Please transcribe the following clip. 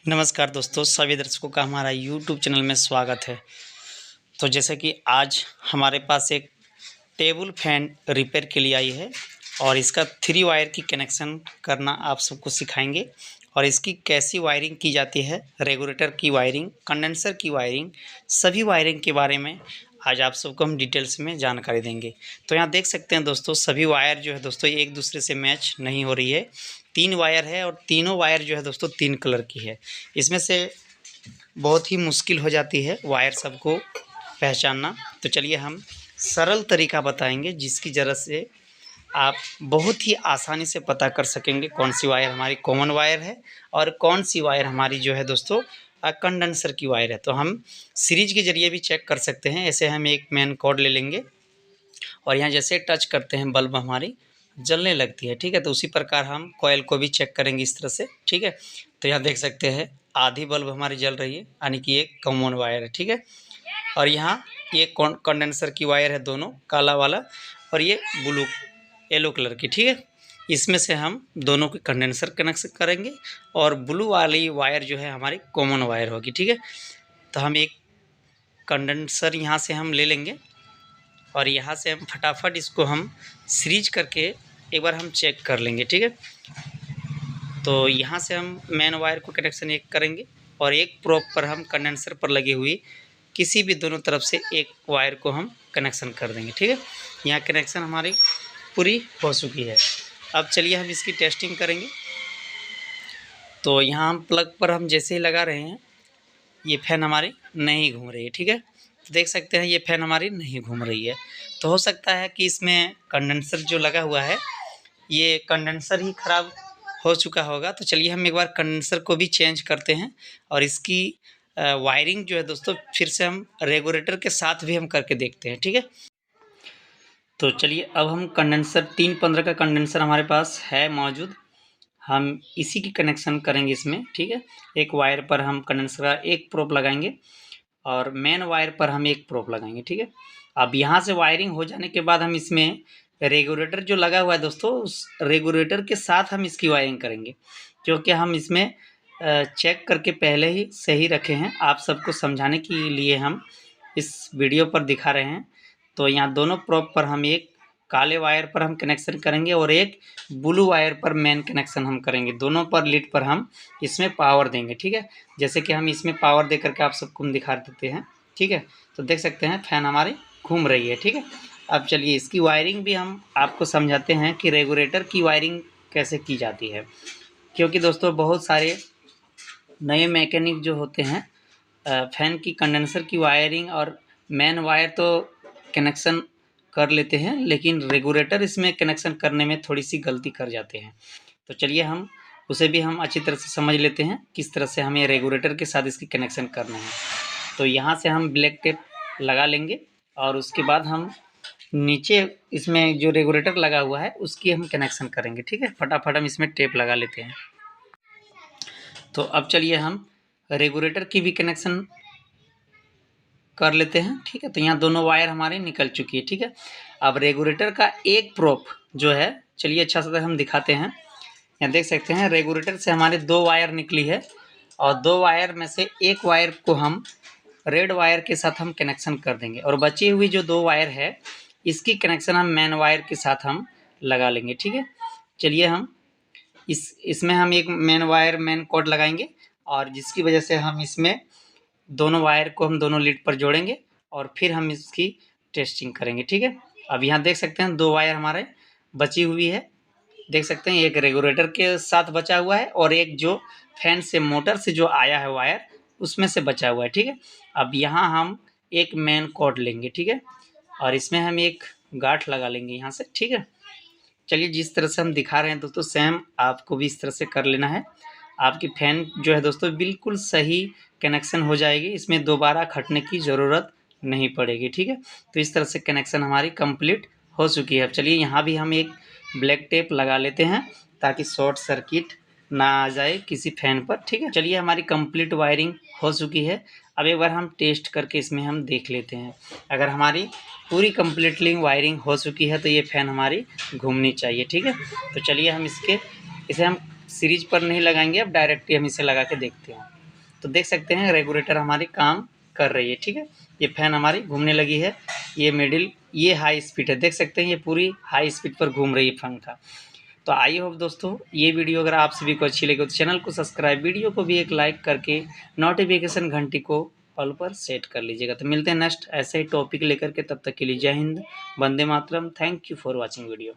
नमस्कार दोस्तों, सभी दर्शकों का हमारा YouTube चैनल में स्वागत है। तो जैसे कि आज हमारे पास एक टेबल फैन रिपेयर के लिए आई है और इसका 3 वायर की कनेक्शन करना आप सबको सिखाएंगे और इसकी कैसी वायरिंग की जाती है, रेगुलेटर की वायरिंग, कंडेंसर की वायरिंग, सभी वायरिंग के बारे में आज आप सबको हम डिटेल्स में जानकारी देंगे। तो यहाँ देख सकते हैं दोस्तों, सभी वायर जो है दोस्तों एक दूसरे से मैच नहीं हो रही है। 3 वायर है और तीनों वायर जो है दोस्तों 3 कलर की है। इसमें से बहुत ही मुश्किल हो जाती है वायर सबको पहचानना। तो चलिए हम सरल तरीका बताएंगे जिसकी ज़रूरत से आप बहुत ही आसानी से पता कर सकेंगे कौन सी वायर हमारी कॉमन वायर है और कौन सी वायर हमारी जो है दोस्तों कंडेंसर की वायर है। तो हम सीरीज के ज़रिए भी चेक कर सकते हैं। ऐसे हम एक मेन कॉर्ड ले लेंगे और यहाँ जैसे टच करते हैं बल्ब हमारी जलने लगती है, ठीक है। तो उसी प्रकार हम कॉइल को भी चेक करेंगे इस तरह से, ठीक है। तो यहाँ देख सकते हैं आधी बल्ब हमारी जल रही है, यानी कि एक कॉमन वायर है, ठीक है। और यहाँ ये कंडेंसर की वायर है, दोनों काला वाला और ये ब्लू येलो कलर की, ठीक है। इसमें से हम दोनों के कंडेंसर कनेक्शन करेंगे और ब्लू वाली वायर जो है हमारी कॉमन वायर होगी, ठीक है। तो हम एक कंडेंसर यहाँ से हम ले लेंगे और यहाँ से हम फटाफट इसको हम सीरीज करके एक बार हम चेक कर लेंगे, ठीक है। तो यहाँ से हम मेन वायर को कनेक्शन एक करेंगे और एक प्रोब पर हम कंडेंसर पर लगी हुई किसी भी दोनों तरफ से एक वायर को हम कनेक्शन कर देंगे, ठीक है। यहाँ कनेक्शन हमारी पूरी हो चुकी है। अब चलिए हम इसकी टेस्टिंग करेंगे। तो यहाँ हम प्लग पर हम जैसे ही लगा रहे हैं ये फ़ैन हमारी नहीं घूम रही है, ठीक है। तो देख सकते हैं ये फ़ैन हमारी नहीं घूम रही है। तो हो सकता है कि इसमें कंडेंसर जो लगा हुआ है ये कंडेंसर ही ख़राब हो चुका होगा। तो चलिए हम एक बार कंडेंसर को भी चेंज करते हैं और इसकी वायरिंग जो है दोस्तों फिर से हम रेगुलेटर के साथ भी हम करके देखते हैं, ठीक है। तो चलिए अब हम कंडेंसर 315 का कंडेंसर हमारे पास है मौजूद, हम इसी की कनेक्शन करेंगे इसमें, ठीक है। एक वायर पर हम कंडेंसर का एक प्रोब लगाएंगे और मेन वायर पर हम एक प्रोब लगाएंगे, ठीक है। अब यहाँ से वायरिंग हो जाने के बाद हम इसमें रेगुलेटर जो लगा हुआ है दोस्तों उस रेगुलेटर के साथ हम इसकी वायरिंग करेंगे, क्योंकि हम इसमें चेक करके पहले ही सही रखे हैं। आप सबको समझाने के लिए हम इस वीडियो पर दिखा रहे हैं। तो यहाँ दोनों प्रोब पर हम एक काले वायर पर हम कनेक्शन करेंगे और एक ब्लू वायर पर मेन कनेक्शन हम करेंगे। दोनों पर लीड पर हम इसमें पावर देंगे, ठीक है। जैसे कि हम इसमें पावर दे करके आप सबको हम दिखा देते हैं, ठीक है। तो देख सकते हैं फैन हमारी घूम रही है, ठीक है। अब चलिए इसकी वायरिंग भी हम आपको समझाते हैं कि रेगुलेटर की वायरिंग कैसे की जाती है, क्योंकि दोस्तों बहुत सारे नए मैकेनिक जो होते हैं फैन की कंडेंसर की वायरिंग और मेन वायर तो कनेक्शन कर लेते हैं, लेकिन रेगुलेटर इसमें कनेक्शन करने में थोड़ी सी गलती कर जाते हैं। तो चलिए हम उसे भी हम अच्छी तरह से समझ लेते हैं किस तरह से हमें रेगुलेटर के साथ इसकी कनेक्शन करना है। तो यहाँ से हम ब्लैक टेप लगा लेंगे और उसके बाद हम नीचे इसमें जो रेगुलेटर लगा हुआ है उसकी हम कनेक्शन करेंगे, ठीक है। फटाफट हम इसमें टेप लगा लेते हैं। तो अब चलिए हम रेगुलेटर की भी कनेक्शन कर लेते हैं, ठीक है। तो यहाँ दोनों वायर हमारी निकल चुकी है, ठीक है। अब रेगुलेटर का एक प्रोब जो है, चलिए अच्छा सा हम दिखाते हैं। यहाँ देख सकते हैं रेगुलेटर से हमारे 2 वायर निकली है और 2 वायर में से एक वायर को हम रेड वायर के साथ हम कनेक्शन कर देंगे और बची हुई जो 2 वायर है इसकी कनेक्शन हम मेन वायर के साथ हम लगा लेंगे, ठीक है। चलिए हम इसमें हम एक मेन कॉर्ड लगाएंगे और जिसकी वजह से हम इसमें दोनों वायर को हम दोनों लीड पर जोड़ेंगे और फिर हम इसकी टेस्टिंग करेंगे, ठीक है। अब यहाँ देख सकते हैं 2 वायर हमारे बची हुई है, देख सकते हैं एक रेगुलेटर के साथ बचा हुआ है और एक जो फैन से मोटर से जो आया है वायर उसमें से बचा हुआ है, ठीक है। अब यहाँ हम एक मेन कॉर्ड लेंगे, ठीक है, और इसमें हम एक गांठ लगा लेंगे यहाँ से, ठीक है। चलिए जिस तरह से हम दिखा रहे हैं दोस्तों सेम आपको भी इस तरह से कर लेना है। आपकी फ़ैन जो है दोस्तों बिल्कुल सही कनेक्शन हो जाएगी, इसमें दोबारा खटने की ज़रूरत नहीं पड़ेगी, ठीक है। तो इस तरह से कनेक्शन हमारी कंप्लीट हो चुकी है। अब चलिए यहाँ भी हम एक ब्लैक टेप लगा लेते हैं ताकि शॉर्ट सर्किट ना आ जाए किसी फ़ैन पर, ठीक है। चलिए हमारी कंप्लीट वायरिंग हो चुकी है। अब एक बार हम टेस्ट करके इसमें हम देख लेते हैं। अगर हमारी पूरी कंप्लीटली वायरिंग हो चुकी है तो ये फ़ैन हमारी घूमनी चाहिए, ठीक है। तो चलिए हम इसे हम सीरीज पर नहीं लगाएंगे, अब डायरेक्टली हम इसे लगा के देखते हैं। तो देख सकते हैं रेगुलेटर हमारी काम कर रही है। ठीक है, ये फैन हमारी घूमने लगी है। ये मिडिल, ये हाई स्पीड है, देख सकते हैं ये पूरी हाई स्पीड पर घूम रही है पंखा। तो आई होप दोस्तों ये वीडियो अगर आप सभी को अच्छी लगी तो चैनल को सब्सक्राइब, वीडियो को भी एक लाइक करके नोटिफिकेशन घंटी को ऑल पर सेट कर लीजिएगा। तो मिलते हैं नेक्स्ट ऐसे ही टॉपिक लेकर के, तब तक के लिए जय हिंद, वंदे मातरम। Thank you for watching video.